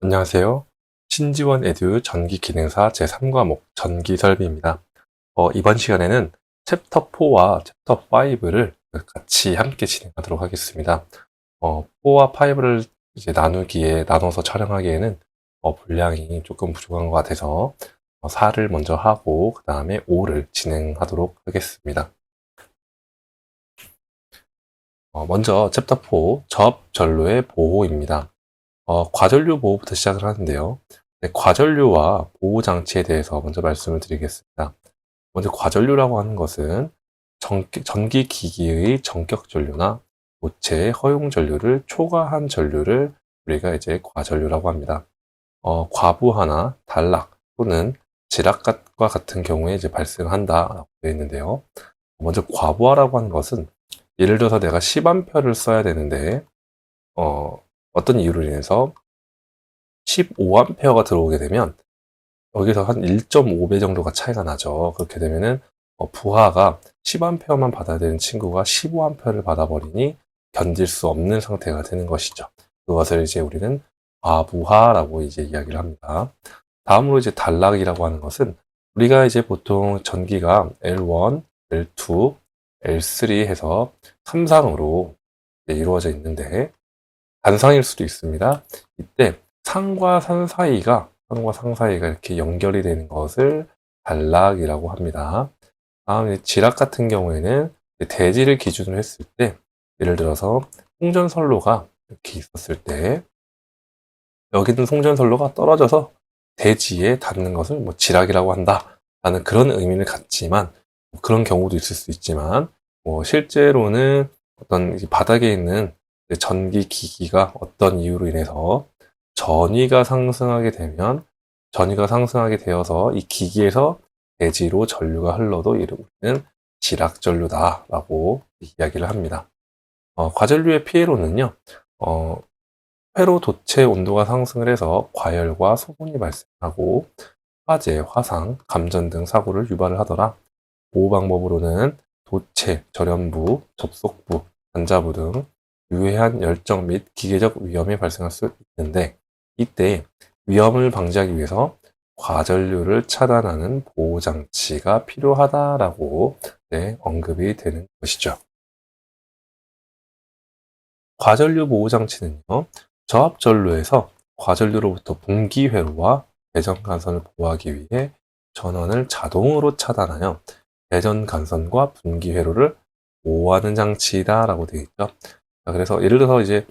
안녕하세요. 신지원 에듀 전기기능사 제3과목 전기설비입니다. 이번 시간에는 챕터 4와 챕터 5를 같이 함께 진행하도록 하겠습니다. 4와 5를 이제 나눠서 촬영하기에는 분량이 조금 부족한 것 같아서 4를 먼저 하고 그 다음에 5를 진행하도록 하겠습니다. 먼저 챕터 4 저압전로의 보호입니다. 과전류 보호부터 시작을 하는데요. 네, 과전류와 보호장치에 대해서 먼저 말씀을 드리겠습니다. 먼저 과전류라고 하는 것은 전기기기의 전격전류나 고체의 허용전류를 초과한 전류를 우리가 이제 과전류라고 합니다. 과부하나 단락 또는 지락과 같은 경우에 이제 발생한다라고 되어 있는데요. 먼저 과부하라고 하는 것은 예를 들어서 내가 10A를 써야 되는데 어떤 이유로 인해서 15A가 들어오게 되면 여기서 한 1.5배 정도가 차이가 나죠. 그렇게 되면은 부하가 10A만 받아야 되는 친구가 15A를 받아버리니 견딜 수 없는 상태가 되는 것이죠. 그것을 이제 우리는 과부하라고 이제 이야기를 합니다. 다음으로 이제 단락이라고 하는 것은 우리가 이제 보통 전기가 L1, L2, L3 해서 3상으로 이루어져 있는데 단상일 수도 있습니다. 이때 상과 상 사이가 이렇게 연결이 되는 것을 단락이라고 합니다. 다음에 지락 같은 경우에는 대지를 기준으로 했을 때 예를 들어서 송전선로가 이렇게 있었을 때 여기 있는 송전선로가 떨어져서 대지에 닿는 것을 뭐 지락이라고 한다라는 그런 의미를 갖지만 그런 경우도 있을 수 있지만 실제로는 어떤 바닥에 있는 전기기기가 어떤 이유로 인해서 전위가 상승하게 되어서 이 기기에서 대지로 전류가 흘러도 우리는 지락전류다라고 이야기를 합니다. 과전류의 피해로는요, 회로 도체 온도가 상승을 해서 과열과 소분이 발생하고 화재, 화상, 감전 등 사고를 유발을 하더라. 보호 방법으로는 도체, 절연부, 접속부, 단자부 등 유해한 열정 및 기계적 위험이 발생할 수 있는데 이때 위험을 방지하기 위해서 과전류를 차단하는 보호장치가 필요하다라고 언급이 되는 것이죠. 과전류 보호장치는요, 저압전로에서 과전류로부터 분기회로와 배전간선을 보호하기 위해 전원을 자동으로 차단하여 배전간선과 분기회로를 보호하는 장치다라고 되어 있죠. 그래서 예를 들어서 이제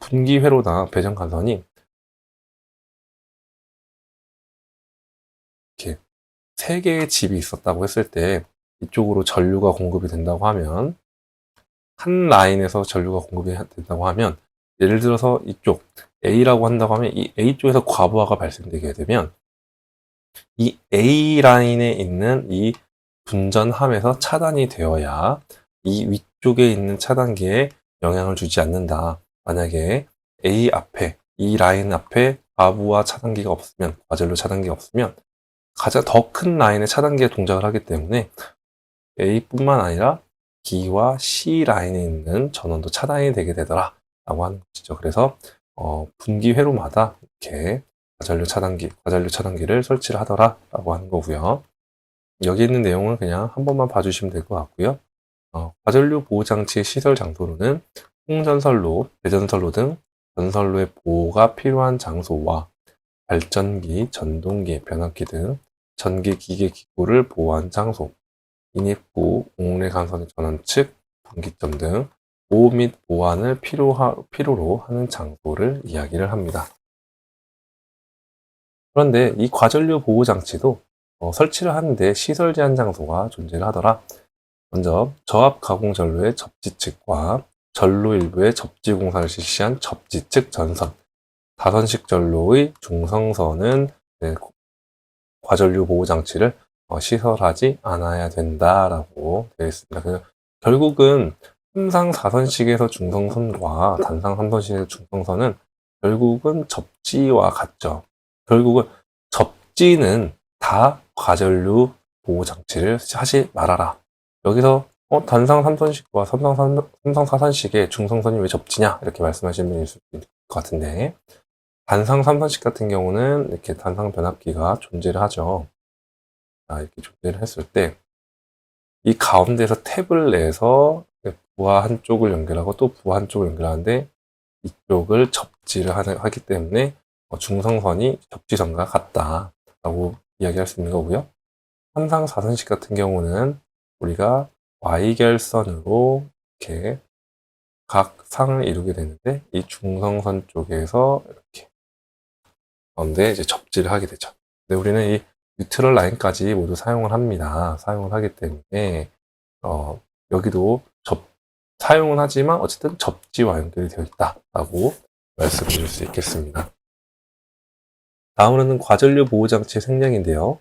분기회로나 배전간선이 이렇게 3개의 집이 있었다고 했을 때 이쪽으로 전류가 공급이 된다고 하면 한 라인에서 전류가 공급이 된다고 하면 예를 들어서 이쪽 A라고 한다고 하면 이 A 쪽에서 과부하가 발생되게 되면 이 A 라인에 있는 이 분전함에서 차단이 되어야 이 위쪽에 있는 차단기에 영향을 주지 않는다. 만약에 A 앞에 이 라인 앞에 과부하 차단기가 없으면 과전류 차단기가 없으면 가장 더 큰 라인의 차단기에 동작을 하기 때문에 A뿐만 아니라 B와 C 라인에 있는 전원도 차단이 되게 되더라 라고 하는 것이죠. 그래서 분기 회로마다 이렇게 과전류 차단기를 설치를 하더라 라고 하는 거고요. 여기 있는 내용을 그냥 한 번만 봐주시면 될 것 같고요. 과전류 보호장치의 시설 장소로는 홍전선로, 배전선로 등 전선로의 보호가 필요한 장소와 발전기, 전동기, 변압기 등 전기기계 기구를 보호한 장소, 인입구, 옥내 간선의 전원 측, 분기점 등 보호 및 보완을 필요로 하는 장소를 이야기를 합니다. 그런데 이 과전류 보호 장치도 설치를 하는데 시설 제한 장소가 존재를 하더라. 먼저 저압 가공 전로의 접지 측과 전로 일부의 접지 공사를 실시한 접지 측 전선, 다선식 전로의 중성선은 과전류 보호 장치를 시설하지 않아야 된다라고 되어 있습니다. 결국은 삼상 4선식에서 중성선과 단상 3선식에서 중성선은 결국은 접지와 같죠. 결국은 접지는 다 과전류 보호 장치를 하지 말아라. 여기서 단상 3선식과 삼상 4선식의 중성선이 왜 접지냐 이렇게 말씀하시는 분이 있을 것 같은데 단상 삼선식 같은 경우는 이렇게 단상 변압기가 존재를 하죠. 이렇게 존재를 했을 때 이 가운데에서 탭을 내서 부하 한쪽을 연결하고 또 부하 한쪽을 연결하는데 이쪽을 접지를 하기 때문에 중성선이 접지선과 같다라고 이야기할 수 있는 거고요. 삼상 사선식 같은 경우는 우리가 Y결선으로 이렇게 각 상을 이루게 되는데 이 중성선 쪽에서 이렇게 가운데 이제 접지를 하게 되죠. 근데 우리는 이 뉴트럴 라인까지 모두 사용을 합니다. 사용을 하기 때문에 여기도 사용은 하지만 어쨌든 접지와 연결이 되어 있다라고 말씀드릴 수 있겠습니다. 다음으로는 과전류 보호장치의 생략인데요.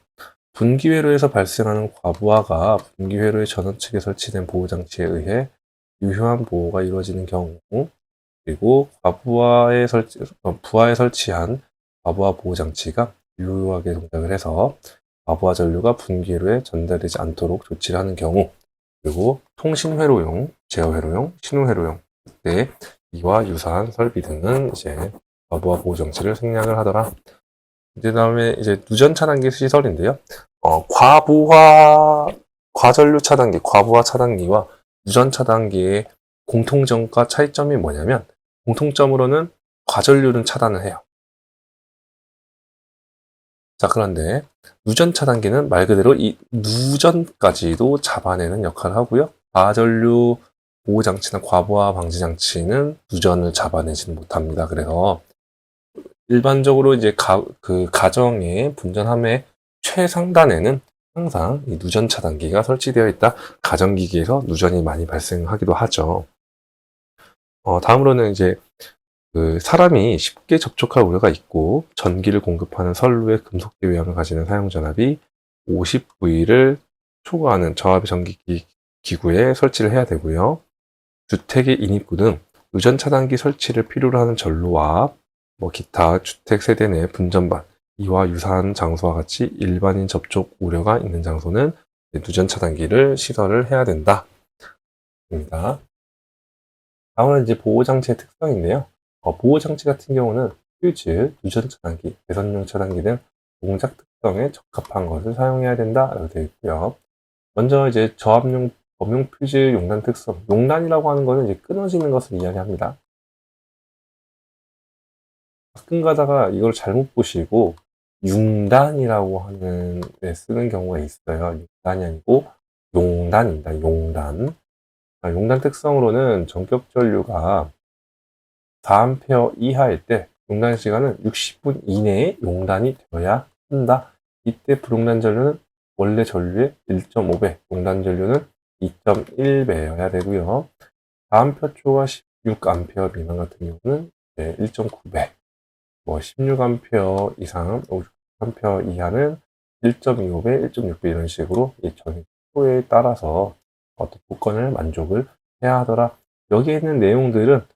분기회로에서 발생하는 과부하가 분기회로의 전원 측에 설치된 보호장치에 의해 유효한 보호가 이루어지는 경우, 그리고 부하에 설치한 과부하 보호장치가 유효하게 동작을 해서 과부하 전류가 분기회로에 전달되지 않도록 조치를 하는 경우, 그리고 통신회로용, 제어회로용, 신호회로용 때 이와 유사한 설비 등은 이제 과부하 보호장치를 생략을 하더라. 이제 다음에 이제 누전 차단기 시설인데요. 과전류 차단기, 과부하 차단기와 누전 차단기의 공통점과 차이점이 뭐냐면, 공통점으로는 과전류는 차단을 해요. 자, 그런데 누전 차단기는 말 그대로 이 누전까지도 잡아내는 역할을 하고요. 과전류 보호장치나 과부하 방지장치는 누전을 잡아내지는 못합니다. 그래서 일반적으로 이제 가정의 분전함의 최상단에는 항상 이 누전 차단기가 설치되어 있다. 가정기기에서 누전이 많이 발생하기도 하죠. 다음으로는 이제 사람이 쉽게 접촉할 우려가 있고 전기를 공급하는 선로의 금속 제외함을 가지는 사용전압이 50V를 초과하는 저압의 전기기 기구에 설치를 해야 되고요. 주택의 인입구 등 누전 차단기 설치를 필요로 하는 전로와 기타 주택 세대 내 분전반 이와 유사한 장소와 같이 일반인 접촉 우려가 있는 장소는 누전 차단기를 시설을 해야 된다. 입니다. 다음은 이제 보호장치의 특성인데요. 보호장치 같은 경우는 휴즈, 누전 차단기, 배선용 차단기 등 동작 특성에 적합한 것을 사용해야 된다라고 되어 있고요. 먼저 이제 저압용 범용 퓨즈 용단 특성. 용단이라고 하는 것은 이제 끊어지는 것을 이야기합니다. 가끔 가다가 이걸 잘못 보시고 융단이라고 하는 데 쓰는 경우가 있어요. 융단이 아니고 용단입니다. 용단. 용단 특성으로는 전격 전류가 4A 이하일 때 용단 시간은 60분 이내에 용단이 되어야 한다. 이때 불용단 전류는 원래 전류의 1.5배, 용단 전류는 2.1배여야 되고요. 4A 초과 16A 미만 같은 경우는 1.9배, 16A 이상, 50A 이하는 1.25배, 1.6배 이런 식으로 이 전기표에 따라서 어떤 조건을 만족을 해야 하더라. 여기에 있는 내용들은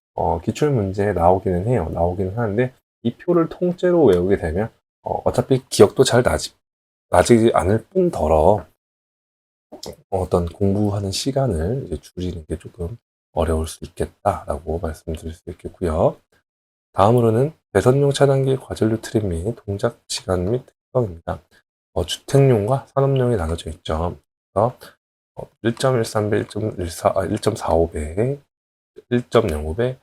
기출 문제에 나오기는 해요. 나오기는 하는데 이 표를 통째로 외우게 되면 어차피 기억도 잘 나지 않을 뿐더러 어떤 공부하는 시간을 이제 줄이는 게 조금 어려울 수 있겠다라고 말씀드릴 수 있겠고요. 다음으로는 배선용 차단기 과전류 트림 및 동작 시간 및 특성입니다. 주택용과 산업용이 나눠져 있죠. 그래서 1.13배, 1.45배, 1.05배,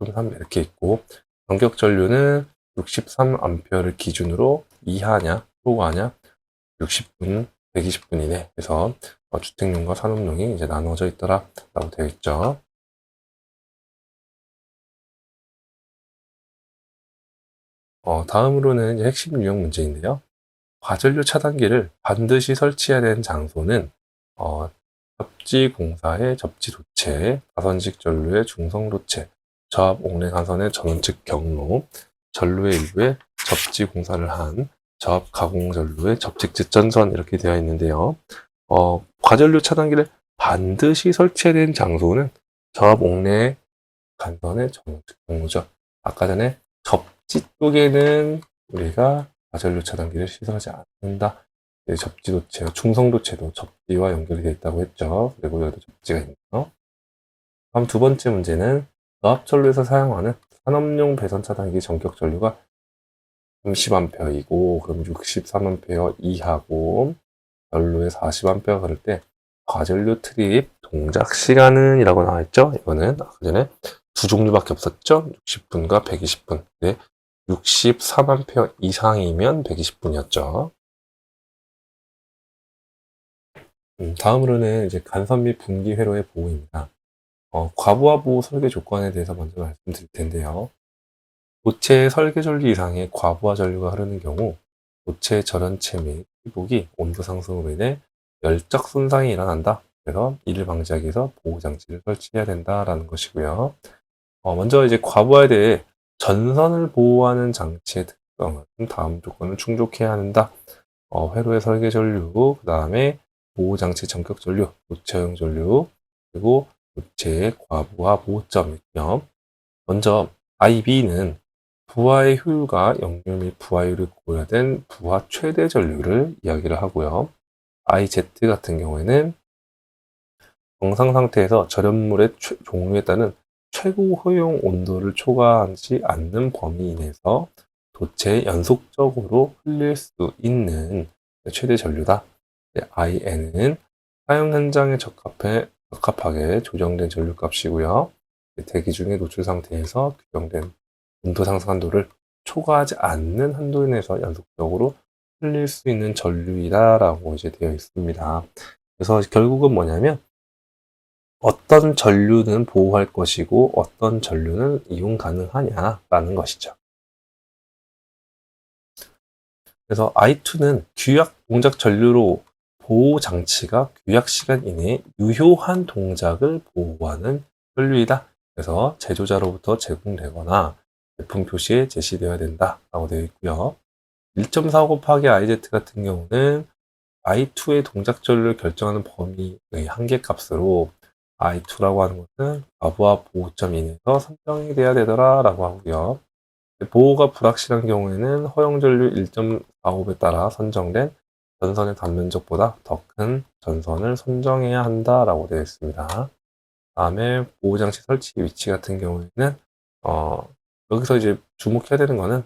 1.3배 이렇게 있고, 전격 전류는 63A를 기준으로 이하냐, 초과하냐, 60분, 120분 이내 해서 주택용과 산업용이 이제 나눠져 있더라라고 되어 있죠. 다음으로는 이제 핵심 유형 문제인데요. 과전류 차단기를 반드시 설치해야 되는 장소는 접지 공사의 접지 도체, 가선식 전류의 중성 도체, 저압 옥내 가선의 전원측 경로, 전류의 일부에 접지 공사를 한 저압 가공 전류의 접직지 전선 이렇게 되어 있는데요. 과전류 차단기를 반드시 설치해야 되는 장소는 저압 옥내 간선의 전원측 경로죠. 아까 전에 접지 쪽에는 우리가 과전류 차단기를 시설하지 않는다. 접지 도체, 중성 도체도 접지와 연결이 되어 있다고 했죠. 그리고 여기도 접지가 있네요. 다음 두 번째 문제는 저압 전류에서 사용하는 산업용 배선 차단기 전격 전류가 30A이고, 그럼 63A 이하고, 전류에 40A 그럴 때, 과전류 트립 동작 시간은 이라고 나와있죠? 이거는 아까 전에 두 종류밖에 없었죠? 60분과 120분. 네, 63A 이상이면 120분이었죠. 다음으로는 이제 간선 및 분기 회로의 보호입니다. 과부하 보호 설계 조건에 대해서 먼저 말씀드릴 텐데요. 고체 설계 전류 이상의 과부하 전류가 흐르는 경우 고체 절연체 및 피복이 온도 상승으로 인해 열적 손상이 일어난다. 그래서 이를 방지하기 위해서 보호 장치를 설치해야 된다라는 것이고요. 먼저 이제 과부하에 대해 전선을 보호하는 장치의 특성은 다음 조건을 충족해야 한다. 회로의 설계 전류, 그 다음에 보호 장치 전격 전류, 고체형 전류, 그리고 고체의 과부하 보호점이며, 먼저 IB는 부하의 효율과 역류 및 부하율이 고려된 부하 최대 전류를 이야기를 하고요. IZ 같은 경우에는 정상 상태에서 절연물의 종류에 따른 최고 허용 온도를 초과하지 않는 범위 이내에서 도체에 연속적으로 흘릴 수 있는 최대 전류다. IN은 사용 현장에 적합하게 조정된 전류 값이고요. 대기 중에 노출 상태에서 규정된 온도 상승 한도를 초과하지 않는 한도 내에서 연속적으로 흘릴 수 있는 전류이다라고 이제 되어 있습니다. 그래서 결국은 뭐냐면 어떤 전류는 보호할 것이고 어떤 전류는 이용 가능하냐라는 것이죠. 그래서 I2는 규약 동작 전류로 보호 장치가 규약 시간 이내에 유효한 동작을 보호하는 전류이다. 그래서 제조자로부터 제공되거나 제품 표시에 제시되어야 된다라고 되어 있고요. 1.45 곱하기 IZ 같은 경우는 I2의 동작 전류를 결정하는 범위의 한계값으로 I2라고 하는 것은 과부하 보호점 이내에서 선정이 돼야 되더라라고 하고요. 보호가 불확실한 경우에는 허용 전류 1.45에 따라 선정된 전선의 단면적보다 더 큰 전선을 선정해야 한다라고 되어 있습니다. 다음에 보호장치 설치 위치 같은 경우에는 여기서 이제 주목해야 되는 거는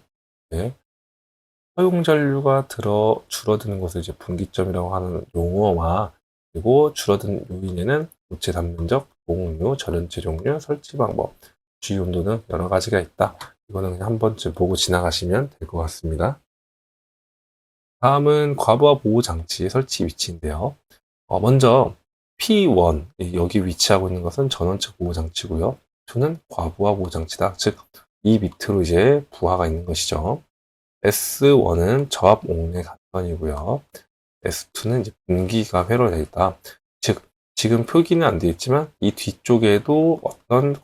허용 전류가 줄어드는 것을 이제 분기점이라고 하는 용어와 그리고 줄어든 요인에는 고체 단면적, 공유, 절연체 종류, 설치 방법, 주의 온도 등 여러 가지가 있다. 이거는 그냥 한 번쯤 보고 지나가시면 될 것 같습니다. 다음은 과부하 보호 장치의 설치 위치인데요. 먼저 P1 여기 위치하고 있는 것은 전원측 보호 장치고요. 2는 과부하 보호 장치다. 즉 이 밑으로 이제 부하가 있는 것이죠. S1은 저압 옥내 간선이고요. S2는 이제 분기가 회로되어 있다. 즉 지금 표기는 안 되어 있지만 이 뒤쪽에도 어떤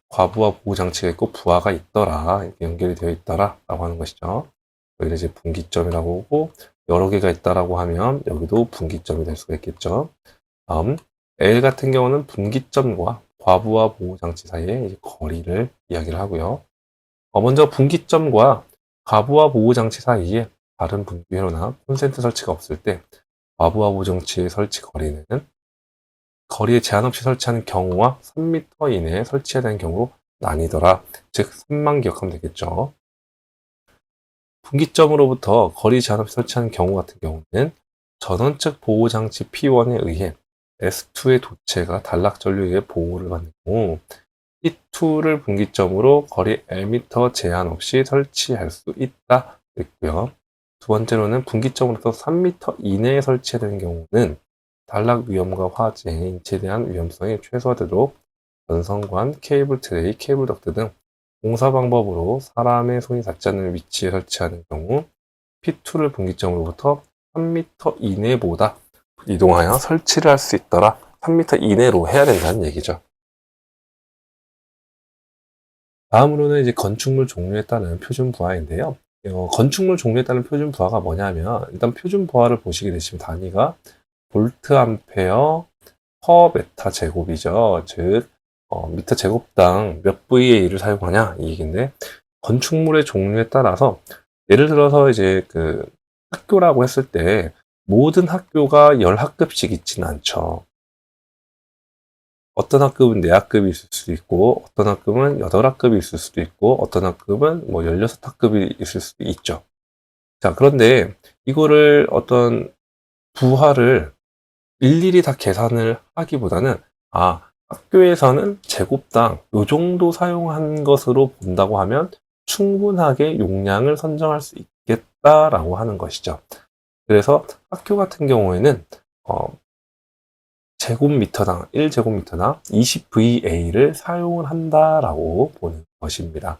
과부하 보호 장치가 있고 부하가 있더라, 이렇게 연결이 되어 있더라라고 하는 것이죠. 여기를 이제 분기점이라고 하고 여러 개가 있다라고 하면 여기도 분기점이 될 수가 있겠죠. 다음 L 같은 경우는 분기점과 과부하 보호 장치 사이의 이제 거리를 이야기를 하고요. 먼저 분기점과 과부하 보호 장치 사이에 다른 분기 회로나 콘센트 설치가 없을 때 과부하 보호 장치의 설치 거리는 거리에 제한 없이 설치하는 경우와 3m 이내에 설치해야 되는 경우로 나뉘더라. 즉 3만 기억하면 되겠죠. 분기점으로부터 거리 제한 없이 설치하는 경우 같은 경우는 전원측 보호장치 P1에 의해 S2의 도체가 단락 전류에 의해 보호를 받는 경우 P2를 분기점으로 거리 Lm 제한 없이 설치할 수 있다. 있고요. 두 번째로는 분기점으로부터 3m 이내에 설치해야 되는 경우는 단락 위험과 화재, 인체에 대한 위험성이 최소화되도록 전선관, 케이블 트레이, 케이블 덕트 등 공사 방법으로 사람의 손이 닿지 않는 위치에 설치하는 경우 P2를 분기점으로부터 3m 이내보다 이동하여 설치를 할 수 있더라. 3m 이내로 해야 된다는 얘기죠. 다음으로는 이제 건축물 종류에 따른 표준 부하인데요. 건축물 종류에 따른 표준 부하가 뭐냐면 일단 표준 부하를 보시게 되시면 단위가 볼트 암페어 퍼 메타 제곱이죠. 즉 미터 제곱당 몇 VA를 사용하냐 이 얘기인데 건축물의 종류에 따라서 예를 들어서 이제 그 학교라고 했을 때 모든 학교가 10학급씩 있지는 않죠. 어떤 학급은 4학급이 있을 수도 있고 어떤 학급은 8학급이 있을 수도 있고 어떤 학급은 뭐 16학급이 있을 수도 있죠. 자, 그런데 이거를 어떤 부하를 일일이 다 계산을 하기보다는, 학교에서는 제곱당 요 정도 사용한 것으로 본다고 하면 충분하게 용량을 선정할 수 있겠다라고 하는 것이죠. 그래서 학교 같은 경우에는 제곱미터당 1제곱미터당 20VA를 사용을 한다라고 보는 것입니다.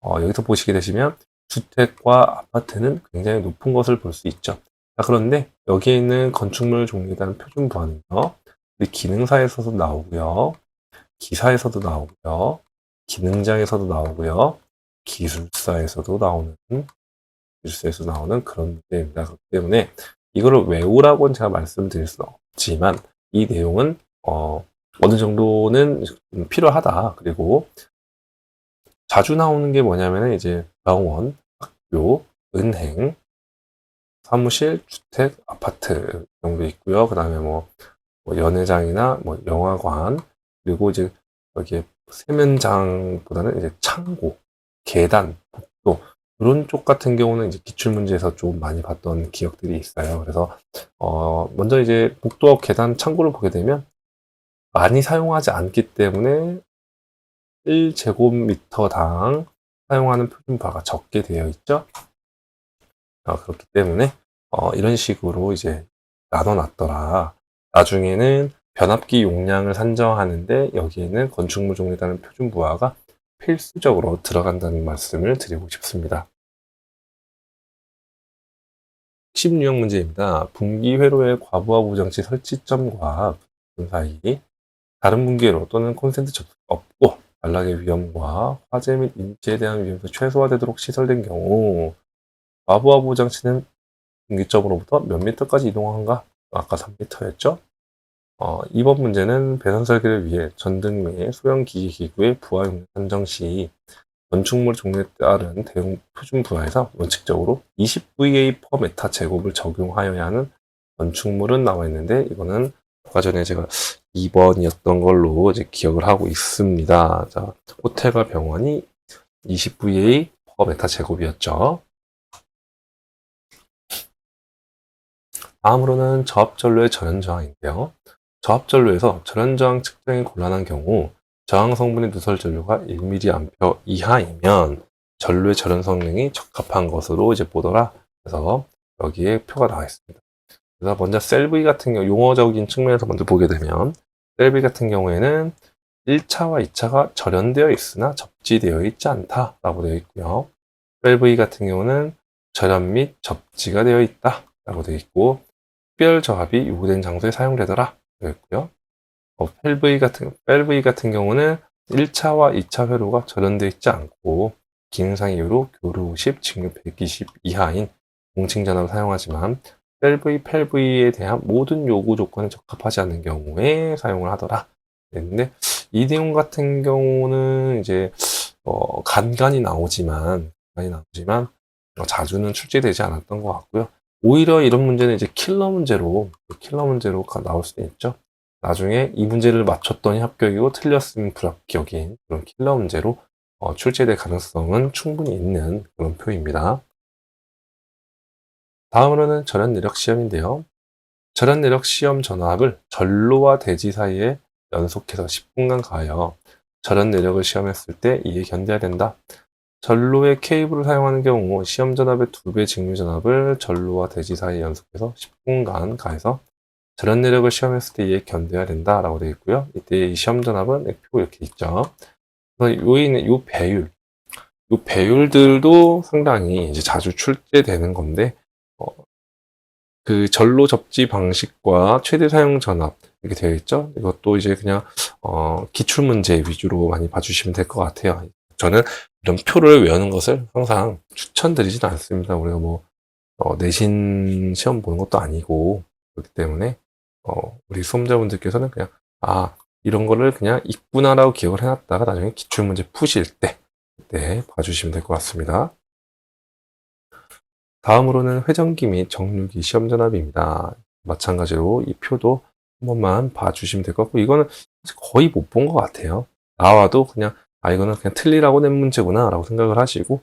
여기서 보시게 되시면 주택과 아파트는 굉장히 높은 것을 볼 수 있죠. 자, 그런데 여기에 있는 건축물 종류에 대한 표준 부하는요, 우리 기능사에서도 나오고요, 기사에서도 나오고요, 기능장에서도 나오고요, 기술사에서 나오는 그런 문제입니다. 그렇기 때문에 이거를 외우라고는 제가 말씀드릴 수는 없지만 이 내용은 어느 정도는 필요하다. 그리고 자주 나오는 게 뭐냐면 이제 병원, 학교, 은행, 사무실, 주택, 아파트 정도 있고요. 그다음에 뭐 연회장이나 뭐 영화관, 그리고 이제 여기에 세면장보다는 이제 창고, 계단, 복도 이런 쪽 같은 경우는 이제 기출 문제에서 좀 많이 봤던 기억들이 있어요. 그래서 먼저 이제 복도와 계단, 창고를 보게 되면 많이 사용하지 않기 때문에 1제곱미터당 사용하는 표준부하가 적게 되어 있죠. 그렇기 때문에 이런 식으로 이제 나눠놨더라. 나중에는 변압기 용량을 산정하는데 여기에는 건축물 종류에 따른 표준부하가 필수적으로 들어간다는 말씀을 드리고 싶습니다. 핵심 유형 문제입니다. 분기 회로의 과부하 보장치 설치점과 부분 사이 다른 분기회로 또는 콘센트 접수가 없고 단락의 위험과 화재 및 인체에 대한 위험도 최소화되도록 시설된 경우 과부하 보장치는 분기점으로부터 몇 미터까지 이동한가? 아까 3미터였죠? 이번 문제는 배선 설계를 위해 전등 및 소형 기기 기구의 부하 용량 산정 시 건축물 종류에 따른 대용 표준 부하에서 원칙적으로 20VA per 메타 제곱을 적용하여야 하는 건축물은 나와 있는데 이거는 아까 전에 제가 2번이었던 걸로 이제 기억을 하고 있습니다. 자, 호텔과 병원이 20VA per 메타 제곱이었죠. 다음으로는 저압전로의 절연저항인데요. 저압전로에서 절연저항 측정이 곤란한 경우 저항 성분의 누설 전류가 1mA 이하이면 전로의 절연 성능이 적합한 것으로 이제 보더라. 그래서 여기에 표가 나와 있습니다. 그래서 먼저 셀V 같은 경우 용어적인 측면에서 먼저 보게 되면 셀V 같은 경우에는 1차와 2차가 절연되어 있으나 접지되어 있지 않다라고 되어 있고요. 셀V 같은 경우는 절연 및 접지가 되어 있다라고 되어 있고 특별 저압이 요구된 장소에 사용되더라 되어 있고요. 펠V 같은 경우는 1차와 2차 회로가 절연되어 있지 않고 기능상 이유로 교류 50, 직류 120 이하인 공칭 전압을 사용하지만 펠V에 대한 모든 요구 조건에 적합하지 않는 경우에 사용을 하더라. 그랬는데 이 내용 같은 경우는 이제 간간히 나오지만 자주는 출제되지 않았던 것 같고요. 오히려 이런 문제는 이제 킬러 문제로 나올 수도 있죠. 나중에 이 문제를 맞췄더니 합격이고 틀렸으면 불합격인 그런 킬러 문제로 출제될 가능성은 충분히 있는 그런 표입니다. 다음으로는 절연 내력 시험인데요. 절연 내력 시험 전압을 전로와 대지 사이에 연속해서 10분간 가하여 절연 내력을 시험했을 때 이에 견뎌야 된다. 전로의 케이블을 사용하는 경우 시험 전압의 2배 직류 전압을 전로와 대지 사이에 연속해서 10분간 가해서 절연 내력을 시험했을 때 이에 견뎌야 된다라고 되어 있고요. 이때 이 시험 전압은 표 이렇게 있죠. 그래서 요 배율들도 상당히 이제 자주 출제되는 건데 그 전로 접지 방식과 최대 사용 전압 이렇게 되어 있죠. 이것도 이제 그냥 기출 문제 위주로 많이 봐주시면 될 것 같아요. 저는 이런 표를 외우는 것을 항상 추천드리지는 않습니다. 우리가 뭐 내신 시험 보는 것도 아니고 그렇기 때문에 우리 수험자분들께서는 그냥 이런 거를 그냥 있구나라고 기억을 해놨다가 나중에 기출 문제 푸실 때 그때 봐주시면 될 것 같습니다. 다음으로는 회전기 및 정류기 시험 전압입니다. 마찬가지로 이 표도 한 번만 봐주시면 될 것 같고 이거는 거의 못 본 것 같아요. 나와도 그냥 이거는 그냥 틀리라고 낸 문제구나 라고 생각을 하시고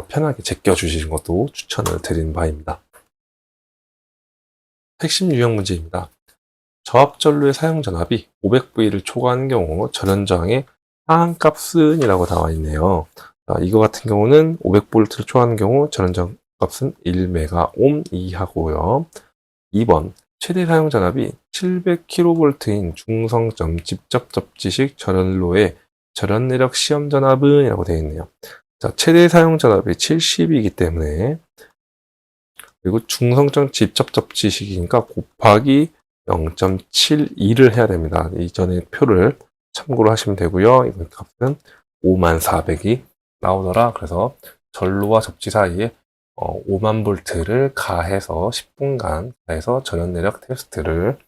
편하게 제껴주시는 것도 추천을 드리는 바입니다. 핵심 유형 문제입니다. 저압전류의 사용 전압이 500V를 초과하는 경우 전원저항의 상한값은 이라고 나와 있네요. 이거 같은 경우는 500V를 초과하는 경우 전원저항 값은 1메가옴 이하고요. 2번 최대 사용 전압이 700kV인 중성점 직접 접지식 전원로의 전원 내력 시험 전압은 이라고 되어 있네요. 자, 최대 사용 전압이 70이기 때문에 그리고 중성점 직접 접지식이니까 곱하기 0.72를 해야 됩니다. 이전의 표를 참고로 하시면 되고요. 이번 값은 5400이 나오더라. 그래서 전로와 접지 사이에 5만 볼트를 가해서 10분간 가해서 전원 내력 테스트를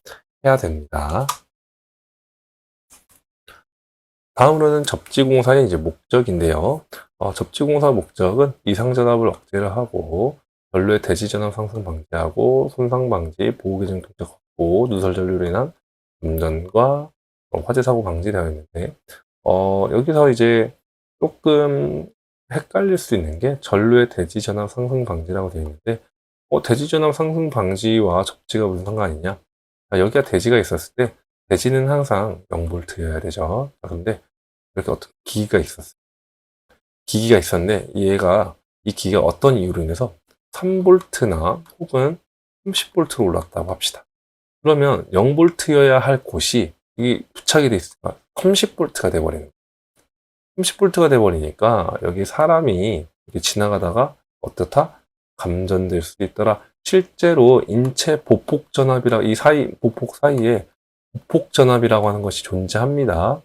해야 됩니다. 다음으로는 접지공사의 이제 목적인데요. 접지공사 목적은 이상전압을 억제를 하고 전로의 대지전압 상승 방지하고 손상 방지, 보호기능 동작 확보, 누설 전류로 인한 음전과 화재 사고 방지되어 있는데 여기서 이제 조금 헷갈릴 수 있는 게 전류의 대지전압 상승 방지라고 되어 있는데 대지전압 상승 방지와 접지가 무슨 상관이냐? 여기가 대지가 있었을 때 대지는 항상 0V여야 되죠. 그런데 이렇게 어떤 기기가 있었어요. 기기가 있었는데 이 기기가 어떤 이유로 인해서 3V나 혹은 30V로 올랐다고 합시다. 그러면 0V여야 할 곳이 이 부착이 돼 있으니까 30V가 돼버리는 거예요. 30V가 돼버리니까 여기 사람이 이렇게 지나가다가 어떻다? 감전될 수 있더라. 실제로 인체 보폭 전압이라 이 사이 보폭 사이에 보폭 전압이라고 하는 것이 존재합니다.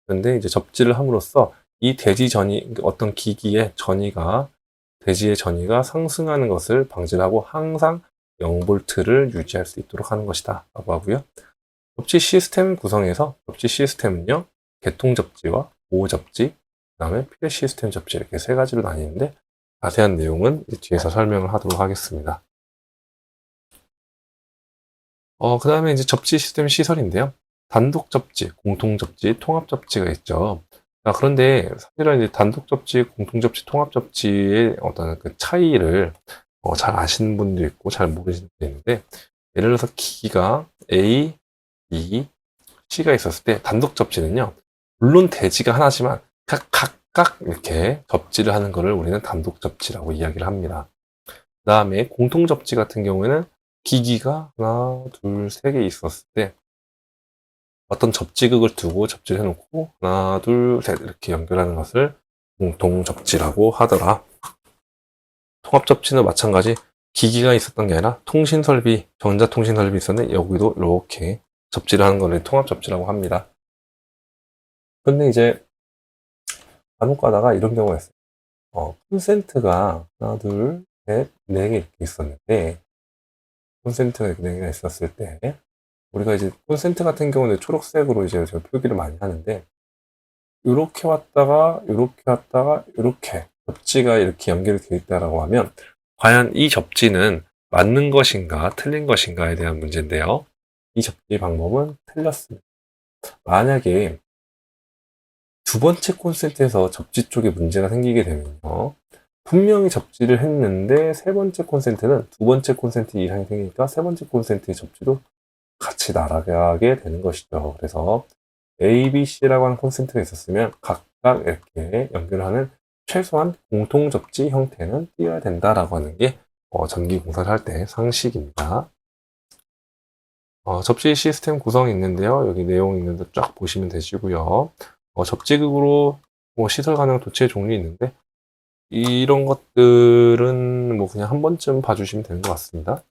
그런데 이제 접지를 함으로써 이 대지 전이 어떤 기기의 전이가 대지의 전이가 상승하는 것을 방지하고 항상 0V를 유지할 수 있도록 하는 것이다 라고 하고요. 접지 시스템 구성에서 접지 시스템은요, 개통 접지와 보호 접지, 그 다음에 피해 시스템 접지 이렇게 세 가지로 나뉘는데 자세한 내용은 뒤에서 설명을 하도록 하겠습니다. 그 다음에 이제 접지 시스템 시설인데요. 단독 접지, 공통 접지, 통합 접지가 있죠. 그런데 사실은 이제 단독 접지, 공통 접지, 통합 접지의 어떤 그 차이를 잘 아시는 분도 있고 잘 모르시는 분도 있는데, 예를 들어서 기기가 A, B, C가 있었을 때 단독 접지는요, 물론 대지가 하나지만 각각 이렇게 접지를 하는 것을 우리는 단독 접지라고 이야기를 합니다. 그 다음에 공통 접지 같은 경우에는 기기가 하나, 둘, 세 개 있었을 때 어떤 접지극을 두고 접지를 해놓고 하나, 둘, 셋 이렇게 연결하는 것을 공통 접지라고 하더라. 통합 접지는 마찬가지 기기가 있었던 게 아니라 통신 설비, 전자통신 설비 있었는데 여기도 이렇게 접지를 하는 것을 통합 접지라고 합니다. 근데 이제 간혹 가다가 이런 경우가 있어요. 콘센트가 하나, 둘, 셋, 네 개 이렇게 있었는데 콘센트가 이렇게 네 개가 있었을 때 우리가 이제 콘센트 같은 경우는 초록색으로 이제 표기를 많이 하는데 이렇게 왔다가 이렇게 접지가 이렇게 연결이 되어 있다라고 하면 과연 이 접지는 맞는 것인가 틀린 것인가에 대한 문제인데요. 이 접지 방법은 틀렸습니다. 만약에 두 번째 콘센트에서 접지 쪽에 문제가 생기게 되면요. 분명히 접지를 했는데 세 번째 콘센트는 두 번째 콘센트 이상이 생기니까 세 번째 콘센트의 접지도 같이 날아가게 되는 것이죠. 그래서 A, B, C라고 하는 콘센트가 있었으면 각각 이렇게 연결하는 최소한 공통 접지 형태는 띄어야 된다라고 하는 게 전기 공사를 할 때 상식입니다. 접지 시스템 구성이 있는데요. 여기 내용 있는데 쫙 보시면 되시고요. 접지극으로 시설 가능 도체 종류 있는데 이런 것들은 그냥 한 번쯤 봐주시면 되는 것 같습니다.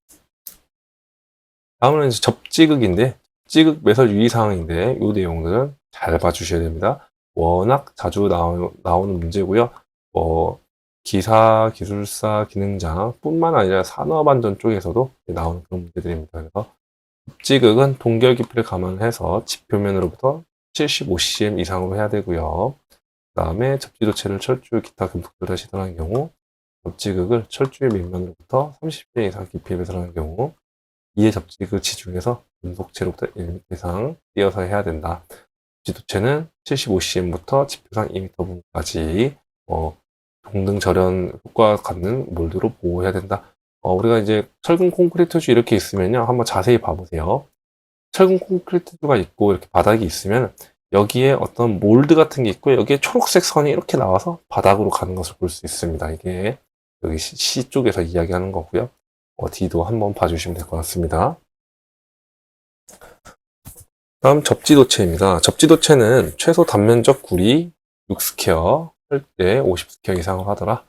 다음은 이제 접지극인데 접지극 매설 유의사항인데 이 내용들은 잘 봐주셔야 됩니다. 워낙 자주 나오는 문제고요. 기사, 기술사, 기능장 뿐만 아니라 산업안전 쪽에서도 나오는 그런 문제들입니다. 그래서 접지극은 동결 깊이를 감안해서 지표면으로부터 75cm 이상으로 해야 되고요. 그 다음에 접지도체를 철줄, 기타 금속들에 시설하는 경우 접지극을 철주의 밑면으로부터 30cm 이상 깊이에 배설하는 경우 이해 접지극 지중에서 금속체로부터 1m 이상 띄어서 해야 된다. 접지도체는 75cm부터 지표상 2m 부분까지 동등 절연 효과가 갖는 몰드로 보호해야 된다. 우리가 이제 철근 콘크리트주 이렇게 있으면요, 한번 자세히 봐보세요. 철근 콘크리트주가 있고 이렇게 바닥이 있으면 여기에 어떤 몰드 같은 게 있고 여기에 초록색 선이 이렇게 나와서 바닥으로 가는 것을 볼 수 있습니다. 이게 여기 C 쪽에서 이야기하는 거고요. D도 한번 봐주시면 될 것 같습니다. 다음 접지도체입니다. 접지도체는 최소 단면적 구리 6스퀘어, 철제 50스퀘어 이상을 하더라.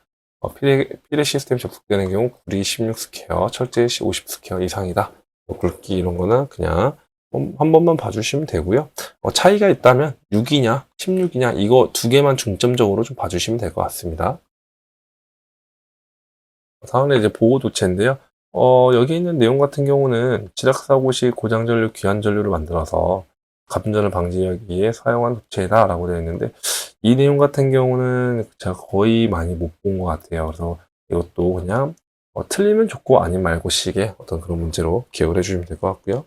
피레 시스템 접속되는 경우 구리 16스퀘어, 철제 50스퀘어 이상이다. 굵기 이런 거는 그냥 한 번만 봐주시면 되고요. 차이가 있다면 6이냐 16이냐 이거 두 개만 중점적으로 좀 봐주시면 될 것 같습니다. 다음에 이제 보호 도체인데요. 여기 있는 내용 같은 경우는 지락사고 시 고장전류, 귀환전류를 만들어서 감전을 방지하기 위해 사용한 도체다라고 되어 있는데 이 내용 같은 경우는 제가 거의 많이 못 본 것 같아요. 그래서 이것도 그냥 틀리면 좋고 아님 말고 식의 어떤 그런 문제로 기억을 해주시면 될 것 같고요.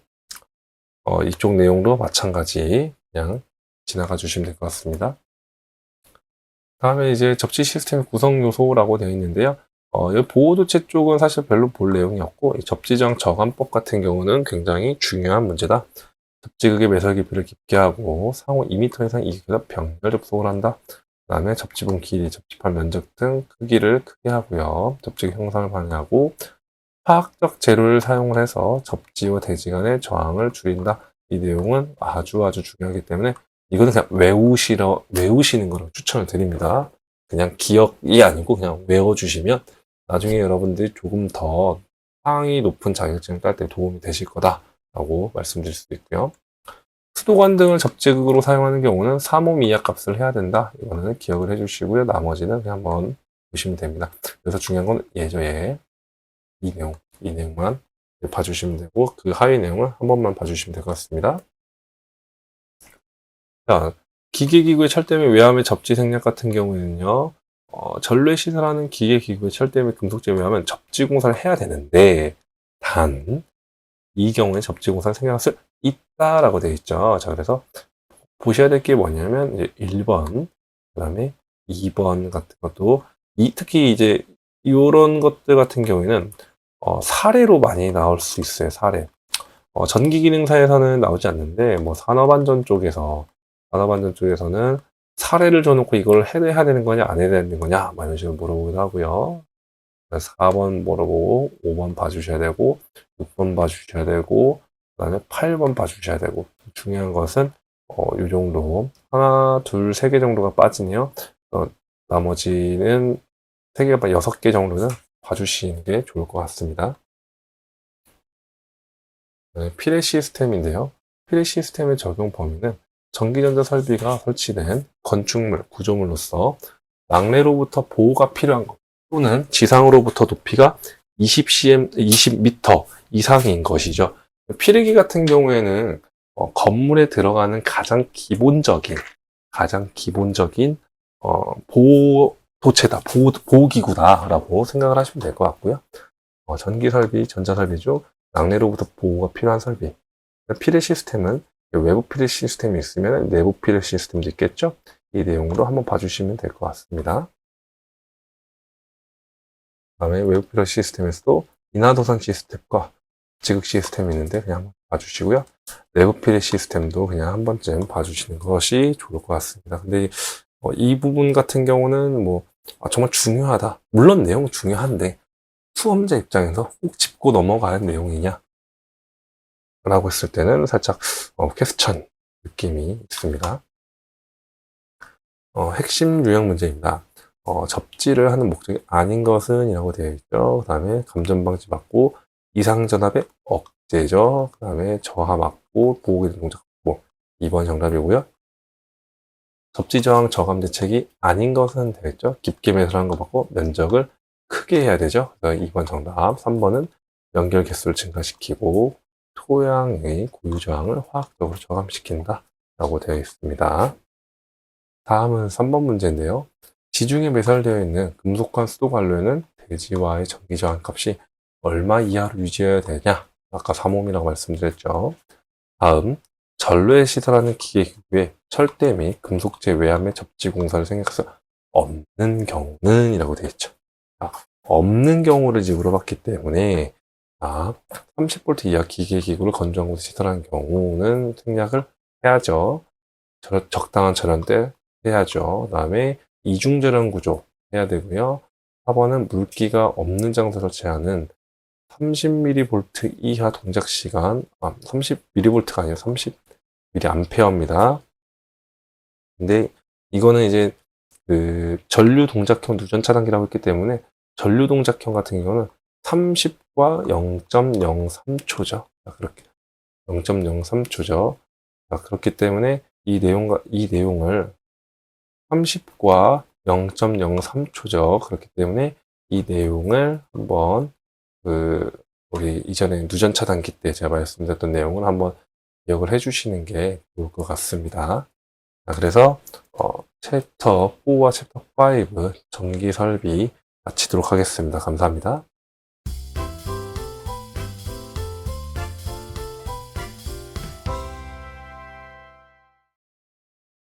이쪽 내용도 마찬가지 그냥 지나가 주시면 될 것 같습니다. 다음에 이제 접지 시스템 구성 요소라고 되어 있는데요. 이 보호도체 쪽은 사실 별로 볼 내용이 없고, 이 접지정 저감법 같은 경우는 굉장히 중요한 문제다. 접지극의 매설 깊이를 깊게 하고, 상호 2m 이상 이격에서 병렬 접속을 한다. 그 다음에 접지분 길이, 접지판 면적 등 크기를 크게 하고요. 접지의 형상을 방해하고, 화학적 재료를 사용을 해서 접지와 대지 간의 저항을 줄인다. 이 내용은 아주 중요하기 때문에 이거는 그냥 외우시는 거를 추천을 드립니다. 그냥 기억이 아니고 그냥 외워주시면 나중에 여러분들이 조금 더 상위 높은 자격증을 딸 때 도움이 되실 거다라고 말씀드릴 수 있고요. 수도관 등을 접지극으로 사용하는 경우는 3옴 이하 값을 해야 된다. 이거는 기억을 해주시고요. 나머지는 그냥 한번 보시면 됩니다. 그래서 중요한 건 예저예 이 내용만 봐주시면 되고 그 하위 내용을 한 번만 봐주시면 될 것 같습니다. 자, 기계기구의 철대 및 외암의 접지 생략 같은 경우에는요, 전류에 시설하는 기계기구의 철대 및 금속재 외암은 접지 공사를 해야 되는데, 단, 이 경우에 접지 공사를 생략할 수 있다라고 되어 있죠. 자, 그래서 보셔야 될 게 뭐냐면, 이제 1번, 그 다음에 2번 같은 것도, 특히 이제, 이런 것들 같은 경우에는, 사례로 많이 나올 수 있어요, 사례. 전기기능사에서는 나오지 않는데, 뭐, 산업안전 쪽에서는 사례를 줘놓고 이걸 해야 되는 거냐, 안 해야 되는 거냐, 막 이런 식으로 물어보기도 하고요. 4번 물어보고, 5번 봐주셔야 되고, 6번 봐주셔야 되고, 그 다음에 8번 봐주셔야 되고, 중요한 것은, 요 정도, 하나, 둘, 세 개 정도가 빠지네요. 나머지는 3개, 6개 정도는 봐주시는 게 좋을 것 같습니다. 피레 시스템인데요. 피레 시스템의 적용 범위는 전기전자 설비가 설치된 건축물, 구조물로서 낙뢰로부터 보호가 필요한 것 또는 지상으로부터 높이가 20m 이상인 것이죠. 피레기 같은 경우에는 건물에 들어가는 가장 기본적인 보호 도체다, 보호기구다라고 생각을 하시면 될 것 같고요. 전기설비, 전자설비죠. 낙뢰로부터 보호가 필요한 설비. 피레 시스템은 외부 피레 시스템이 있으면 내부 피레 시스템도 있겠죠? 이 내용으로 한번 봐주시면 될 것 같습니다. 다음에 외부 피레 시스템에서도 인하도선 시스템과 지극 시스템이 있는데 그냥 한번 봐주시고요. 내부 피레 시스템도 그냥 한 번쯤 봐주시는 것이 좋을 것 같습니다. 근데 이 부분 같은 경우는 정말 중요하다. 물론 내용은 중요한데 수험자 입장에서 꼭 짚고 넘어가야 하는 내용이냐? 라고 했을 때는 살짝 퀘스천 느낌이 있습니다. 핵심 유형 문제입니다. 접지를 하는 목적이 아닌 것은 이라고 되어 있죠. 그 다음에 감전 방지 막고 이상전압의 억제죠. 그 다음에 저하 막고 보호기 동작 확보 2번 정답이고요. 접지 저항 저감 대책이 아닌 것은 되겠죠. 깊게 매설한 거 받고 면적을 크게 해야 되죠. 그래서 2번 정답. 3번은 연결 개수를 증가시키고 토양의 고유 저항을 화학적으로 저감시킨다 라고 되어 있습니다. 다음은 3번 문제인데요. 지중해 매설되어 있는 금속관 수도관로에는 대지와의 전기 저항 값이 얼마 이하로 유지해야 되냐? 아까 3옴이라고 말씀드렸죠. 다음 전로에 시설하는 기계기구에 철대 및 금속재 외암의 접지 공사를 생각해서 없는 경우는 이라고 되어 있죠. 없는 경우를 이제 물어봤기 때문에 30V 이하 기계기구를 건조한 곳에 시설하는 경우는 생략을 해야죠. 적당한 절연대 해야죠. 그 다음에 이중절연 구조 해야 되고요. 4번은 물기가 없는 장소에 설치하는 30mV 이하 동작 시간, 30mV가 아니라 30mA입니다. 근데 이거는 이제 그 전류 동작형 누전 차단기라고 했기 때문에 전류 동작형 같은 경우는 30과 0.03초죠. 그렇게 0.03초죠. 그렇기 때문에 이 내용을 30과 0.03초죠. 그렇기 때문에 이 내용을 한번 우리 이전에 누전 차단기 때 제가 말씀드렸던 내용을 한번 기억을 해주시는 게 좋을 것 같습니다. 그래서 챕터 4와 챕터 5 전기 설비 마치도록 하겠습니다. 감사합니다.